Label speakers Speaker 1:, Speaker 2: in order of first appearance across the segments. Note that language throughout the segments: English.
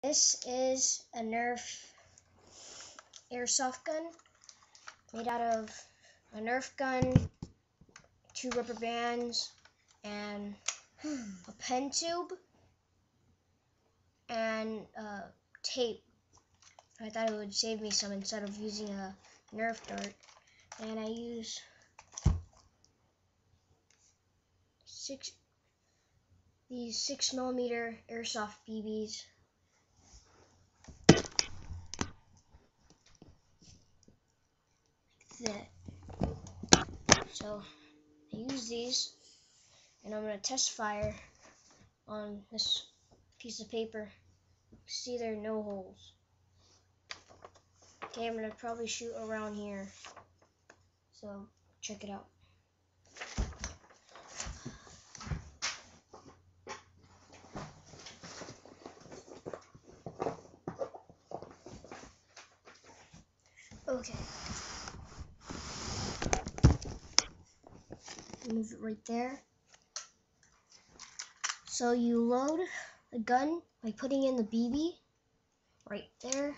Speaker 1: This is a nerf airsoft gun made out of a nerf gun, 2 rubber bands, and a pen tube, and tape. I thought it would save me some instead of using a nerf dart. And I use these 6mm airsoft BBs. Like that. So I use these, and I'm going to test fire on this piece of paper. See, there are no holes. Okay, I'm going to probably shoot around here. So check it out. Okay. Move it right there. So you load the gun by putting in the BB right there,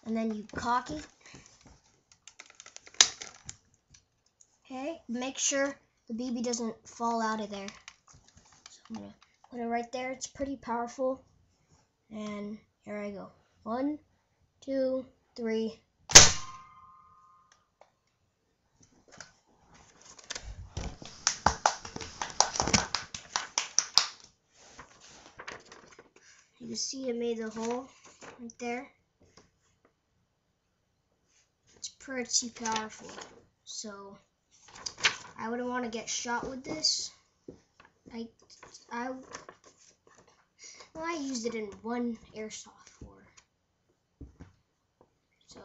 Speaker 1: and then you cock it. Okay, make sure the BB doesn't fall out of there. So I'm gonna put it right there. It's pretty powerful. And here I go. 1, 2, 3. You can see it made the hole right there. It's pretty powerful. So I wouldn't want to get shot with this. I used it in one airsoft war. So